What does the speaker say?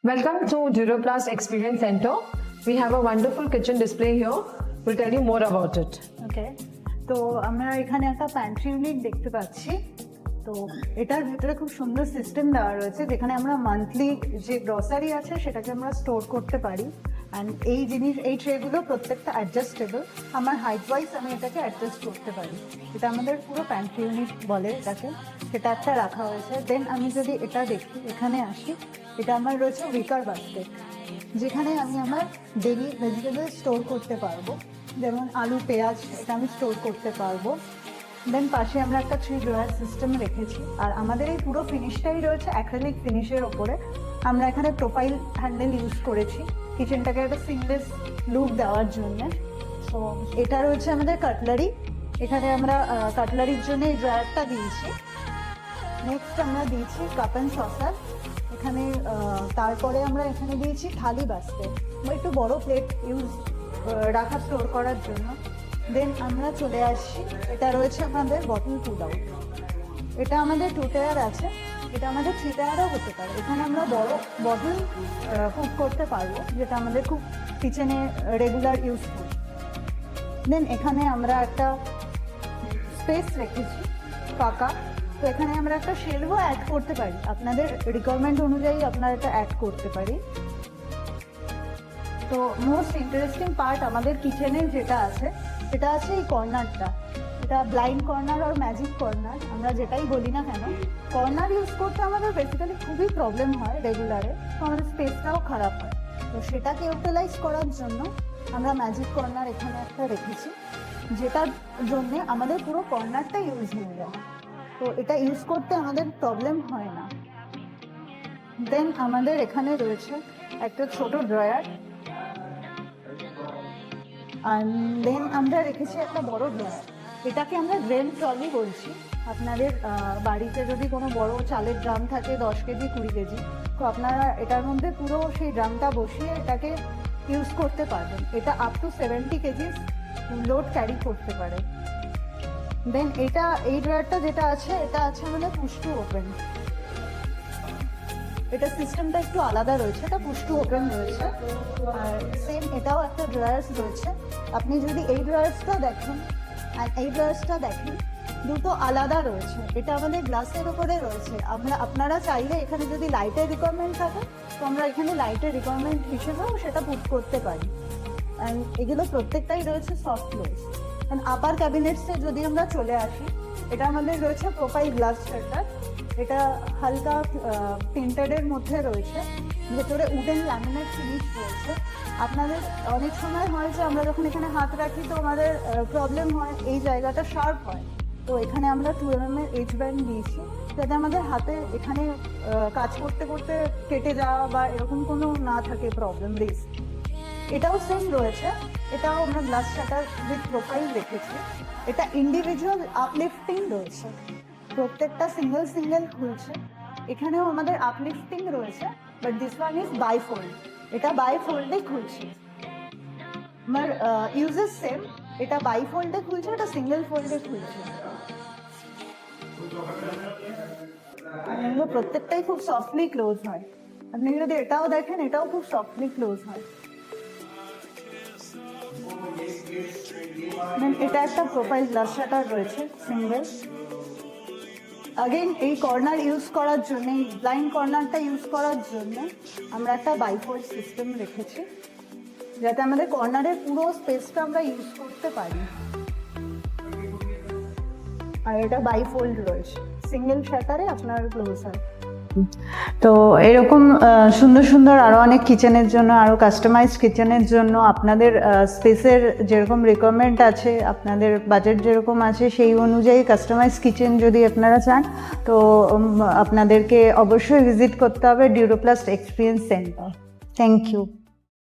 Welcome to Duroplast Experience Center. We have a wonderful kitchen display here. We'll tell you more about it. ওকে, তো আমরা এখানে একটা pantry unit দেখতে পাচ্ছি। তো এটার ভিতরে খুব সুন্দর সিস্টেম দেওয়া রয়েছে, যেখানে আমরা মান্থলি যে গ্রসারি আছে সেটাকে আমরা স্টোর করতে পারি। অ্যান্ড এই ট্রেগুলো প্রত্যেকটা অ্যাডজাস্টেবল। আমার হাইট ওয়াইজ আমি এটাকে অ্যাডজাস্ট করতে পারি। এটা আমাদের পুরো প্যান্ট্রি ইউনিট বলে এটাকে, সেটা একটা রাখা হয়েছে। দেন আমি যদি এটা দেখি, এখানে আসি, এটা আমার রয়েছে উইকার বাস্কেট, যেখানে আমি আমার ডেইলি ভেজিটেবল স্টোর করতে পারবো। যেমন আলু, পেঁয়াজ, এটা আমি স্টোর করতে পারবো। দেন পাশে আমরা একটা 3 ড্রয়ার সিস্টেম রেখেছি। আর আমাদের এই পুরো ফিনিশটাই রয়েছে অ্যাক্রিলিক ফিনিশের ওপরে। আমরা এখানে প্রোফাইল হ্যান্ডেল ইউজ করেছি কিচেনটাকে একটা সিমলেস লুক দেওয়ার জন্য। সো এটা রয়েছে আমাদের কাটলারি। এখানে আমরা কাটলারির জন্য এই ড্রয়ারটা দিয়েছি। নেক্সট আমরা দিয়েছি কাপ অ্যান্ড সসার এখানে। তারপরে আমরা এখানে দিয়েছি থালি বাস্কেট বা একটু বড় প্লেট রাখা স্টোর করার জন্য। দেন আমরা চলে আসছি, এটা রয়েছে আমাদের বটল পুল আউট। এটা আমাদের 2 টায়ার আছে, এটা আমাদের 3 টায়ারও হতে পারে। এখানে আমরা বড় বটল কুক করতে পারবো, যেটা আমাদের খুব কিচেনে রেগুলার ইউজ করি। দেন এখানে আমরা একটা স্পেস রেখেছি ফাঁকা, তো এখানে আমরা একটা শেলফও অ্যাড করতে পারি। আপনাদের রিকোয়ারমেন্ট অনুযায়ী আপনারা এটা অ্যাড করতে পারি। তো মোস্ট ইন্টারেস্টিং পার্ট আমাদের কিচেনের যেটা আছে, সেটা আছে এই কর্নারটা। এটা ব্লাইন্ড কর্নার আর ম্যাজিক কর্নার, আমরা যেটাই বলি না কেন, কর্নার ইউজ করতে আমাদের বেসিক্যালি খুবই প্রবলেম হয় রেগুলারে, তো আমাদের স্পেসটাও খারাপ হয়। তো সেটাকে ইউটিলাইজ করার জন্য আমরা ম্যাজিক কর্নার এখানে একটা রেখেছি, যেটার জন্যে আমাদের পুরো কর্নারটা ইউজ হয়ে যায়। তো এটা ইউজ করতে আমাদের প্রবলেম হয় না। দেন আমাদের এখানে রয়েছে একটা ছোট ড্রয়ার। আর দেন আমরা রেখেছি একটা বড় ড্রয়ার, এটাকে আমরা ড্রেন ট্রলি বলছি। আপনাদের বাড়িতে যদি কোনো বড় চালের ড্রাম থাকে 10 কেজি 20 কেজি, তো আপনারা এটার মধ্যে পুরো সেই ড্রামটা বসিয়ে এটাকে ইউজ করতে পারবেন। এটা up to 70 KGs load carry করতে পারে। দেন এই ড্রয়ারটা যেটা আছে, এটা আছে আমাদের পুশ টু ওপেন। এটা সিস্টেমটা একটু আলাদা রয়েছে, এটা পুশ টু ওপেন রয়েছে। আর সেম এটাও একটা ড্রয়ার্স রয়েছে। আপনি যদি এই ড্রয়ার্সটা দেখেন আর এই ড্রয়ার্সটা দেখেন, দুটো আলাদা রয়েছে। এটা আমাদের গ্লাসের উপরে রয়েছে। আপনারা চাইলে এখানে যদি লাইটের রিকোয়ারমেন্ট থাকে, তো আমরা এখানে লাইটের রিকোয়ারমেন্ট হিসেবেও সেটা পুট করতে পারি। অ্যান্ড এগুলো প্রত্যেকটাই রয়েছে সফট ক্লোজ। অ্যান্ড আপার ক্যাবিনেটসে যদি আমরা চলে আসি, এটা আমাদের রয়েছে প্রোফাইল গ্লাস শাটার। এটা হালকা প্রিন্টেডের মধ্যে রয়েছে, ভেতরে উডেন ল্যামিনেট ফিনিশ রয়েছে। আপনাদের অনেক সময় হয় যে আমরা যখন এখানে হাত রাখি, তো আমাদের প্রবলেম হয়, এই জায়গাটা শার্প হয়। তো এখানে আমরা 2 mm এর এজ ব্যান্ড দিয়েছি, যাতে আমাদের হাতে এখানে কাজ করতে করতে কেটে যাওয়া বা এরকম কোনো না থাকে প্রবলেম রিস্ক। এটাও সেম রয়েছে, এটাও আমরা গ্লাস শাটার উইথ প্রোফাইল রেখেছি। এটা ইন্ডিভিজুয়াল আপলিফটিং রয়েছে, প্রত্যেকটা সিঙ্গেল খুলছে। এখানেও আমাদের আপলিফটিং রয়েছে, but this one is bifold. এটা বাইফোল্ডে খুলছে। আমার ইউজেস সেম, এটা বাইফোল্ডে খুলছে, এটা সিঙ্গেল ফোল্ডে খুলছে। এগুলো প্রত্যেকটাই খুব সফটলি ক্লোজ হয়। আপনি যদি এটাও দেখেন, এটাও খুব সফটলি ক্লোজ হয়। এটা একটা প্রোফাইল গ্লাস শাটার রয়েছে সিঙ্গেল। আগেন এই কর্নার ইউজ করার জন্য, এই ব্লাইন্ড কর্নারটা ইউজ করার জন্য আমরা একটা বাইফোল্ড সিস্টেম রেখেছি, যাতে আমাদের কর্নারের পুরো স্পেসটা আমরা ইউজ করতে পারি। আর এটা বাইফোল্ড রয়েছে, সিঙ্গেল শাটারে আপনার ক্লোজ হয়। তো এরকম সুন্দর সুন্দর আরও অনেক কিচেনের জন্য, আরও কাস্টমাইজড কিচেনের জন্য আপনাদের স্পেসের যেরকম রিকোয়ারমেন্ট আছে, আপনাদের বাজেট যেরকম আছে, সেই অনুযায়ী কাস্টমাইজ কিচেন যদি আপনারা চান, তো আপনাদেরকে অবশ্যই ভিজিট করতে হবে Duroplast experience centre. Thank you.